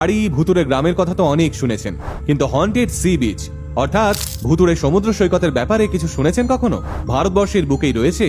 বাড়ি ভুতুরে গ্রামের কথা তো অনেক শুনেছেন, কিন্তু হন্টেড সি বিচ অর্থাৎ ভুতুরে সমুদ্র সৈকতের ব্যাপারে কিছু শুনেছেন কখনো? ভারতবর্ষের বুকেই রয়েছে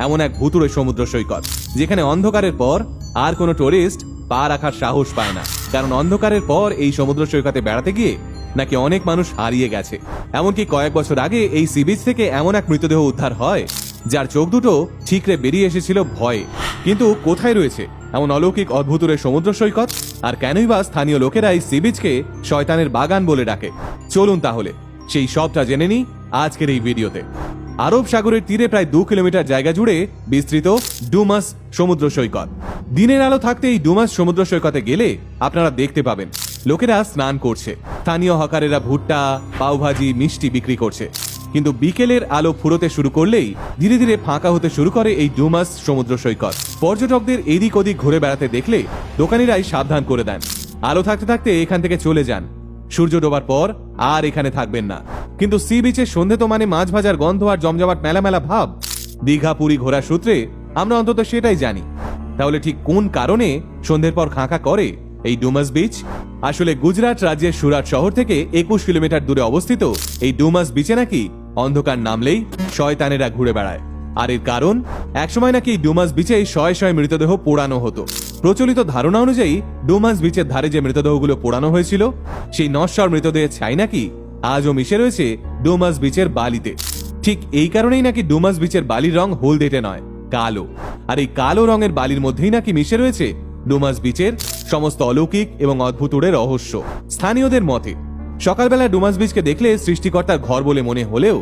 এমন এক ভুতুরে সমুদ্র সৈকত, যেখানে অন্ধকারের পর আর কোনো টুরিস্ট পা রাখার সাহস পায় না, কারণ অন্ধকারের পর এই সমুদ্র সৈকতে বেড়াতে গিয়ে নাকি অনেক মানুষ হারিয়ে গেছে। এমনকি কয়েক বছর আগে এই সি বিচ থেকে এমন এক মৃতদেহ উদ্ধার হয় যার চোখ দুটো ঠিকরে বেরিয়ে এসেছিল ভয়ে। কিন্তু কোথায় রয়েছে এমন অলৌকিক অদ্ভুতুরে সমুদ্র সৈকত, আর কেনই বা স্থানীয় লোকেরা এই সি বিচকে শয়তানের বাগান বলে ডাকে? চলুন তাহলে সেই সবটা জেনে নিই আজকের এই ভিডিওতে। আরব সাগরের তীরে প্রায় 2 কিলোমিটার জায়গা জুড়ে বিস্তৃত ডুমাস সমুদ্র সৈকত। দিনের আলো থাকতে এই ডুমাস সমুদ্র সৈকতে গেলে আপনারা দেখতে পাবেন লোকেরা স্নান করছে, স্থানীয় হকারেরা ভুট্টা, পাওভাজি, মিষ্টি বিক্রি করছে। কিন্তু বিকেলের আলো ফুরোতে শুরু করলেই ধীরে ধীরে ফাঁকা হতে শুরু করে এই ডুমাস সমুদ্র সৈকত। পর্যটকদের এদিক ওদিক ঘুরে বেড়াতে দেখলে দোকানিরাই সাবধান করে দেন, আলো থাকতে থাকতে এখান থেকে চলে যান, সূর্য ডোবার পর আর এখানে থাকবেন না। কিন্তু সি বিচের সন্ধে তো মানে মাছ ভাজার গন্ধ আর জমজমাট মেলা মেলা ভাব। দীঘা পুরী ঘোরার সূত্রে আমরা অন্তত সেটাই জানি। তাহলে ঠিক কোন কারণে সন্ধ্যের পর খাঁকা করে এই ডুমাস বিচ? আসলে গুজরাট রাজ্যের সুরাট শহর থেকে 21 কিলোমিটার দূরে অবস্থিত এই ডুমাস বিচে নাকি অন্ধকার নামলেই শয়তানেরা ঘুরে বেড়ায়। আর এর কারণ, একসময় নাকি ডুমাস বিচে শয়ে শয়ে মৃতদেহ পোড়ানো হতো। প্রচলিত ধারণা অনুযায়ী ডুমাস বিচের ধারে যে মৃতদেহগুলো পোড়ানো হয়েছিল সেই নশ্বর মৃতদেহের ছাই নাকি আজও মিশে রয়েছে ডুমাস বিচের বালিতে। ঠিক এই কারণেই নাকি ডুমাস বিচের বালির রং হলদেটে নয়, কালো। আর এই কালো রঙের বালির মধ্যেই নাকি মিশে রয়েছে ডুমাস বিচের সমস্ত অলৌকিক এবং অদ্ভুতুরের রহস্য। স্থানীয়দের মতে সকালবেলা ডুমাস বিচকে দেখলে সৃষ্টিকর্তার ঘর বলে মনে হলেও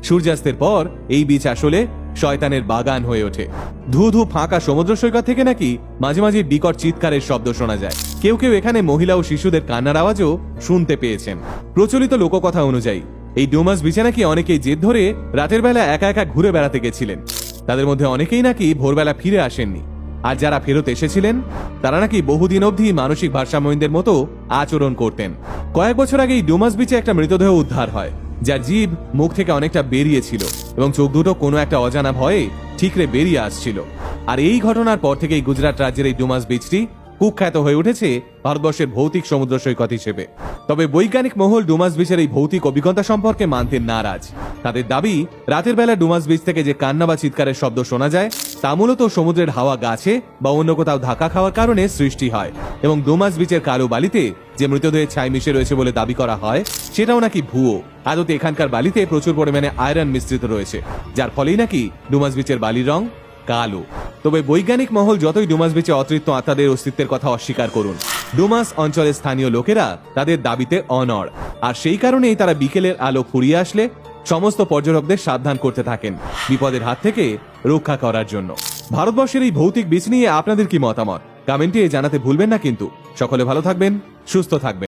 সূর্যাস্তের পর এই বিচ আসলে শয়তানের বাগান হয়ে ওঠে। ধু ধু ফাঁকা সমুদ্র সৈকত থেকে নাকি মাঝে মাঝে বিকট চিৎকারের শব্দ শোনা যায়। কেউ কেউ এখানে মহিলা ও শিশুদের কান্নার আওয়াজও শুনতে পেয়েছেন। প্রচলিত লোককথা অনুযায়ী এই ডুমাস বিচে নাকি অনেকেই জেদ ধরে রাতের বেলা একা একা ঘুরে বেড়াতে গেছিলেন। তাদের মধ্যে অনেকেই নাকি ভোরবেলা ফিরে আসেননি, আর যারা ফেরত এসেছিলেন তারা নাকি বহুদিন অবধি মানসিক ভারসাম্যহীনদের মতো আচরণ করতেন। কয়েক বছর আগে এই ডুমাস বিচে একটা মৃতদেহ উদ্ধার হয়, যার জিভ মুখ থেকে অনেকটা বেরিয়েছিল এবং চোখ দুটো কোনো একটা অজানা ভয়ে ঠিকরে বেরিয়ে আসছিল। আর এই ঘটনার পর থেকেই গুজরাট রাজ্যের এই ডুমাস বিচটি কুখ্যাত হয়ে উঠেছে ভারতবর্ষের ভৌতিক সমুদ্র সৈকত হিসেবে। তবে বৈজ্ঞানিক মহল ডুমাস বিচের এই ভৌতিক অভিজ্ঞতা সম্পর্কে মানতে নারাজ। তাদের দাবি, রাতের বেলা ডুমাস বিচ থেকে যে কান্না বা চিৎকারের শব্দ শোনা যায় তা মূলত সমুদ্রের হাওয়া, গাছে বা অন্য কোথাও ধাক্কা খাওয়ার কারণে সৃষ্টি হয়। এবং ডুমাস বিচের কালো বালিতে যে মৃতদেহের ছাই মিশে রয়েছে বলে দাবি করা হয় সেটাও নাকি ভুয়ো। আদতে এখানকার বালিতে প্রচুর পরিমাণে আয়রন মিশ্রিত রয়েছে, যার ফলেই নাকি ডুমাস বিচের বালির রং কালো। তবে বৈজ্ঞানিক মহল যতই ডুমাস বিচে অতৃপ্ত আত্মাদের অস্তিত্বের কথা অস্বীকার করুন, ডুমাস অঞ্চলের স্থানীয় লোকেরা তাদের দাবিতে অনড়। আর সেই কারণেই তারা বিকেলের আলো ফুরিয়ে আসলে সমস্ত পর্যটকদের সাবধান করতে থাকেন বিপদের হাত থেকে রক্ষা করার জন্য। ভারতবর্ষের এই ভৌতিক বিচ নিয়ে আপনাদের কি মতামত কমেন্টে জানাতে ভুলবেন না। কিন্তু সকলে ভালো থাকবেন, সুস্থ থাকবেন।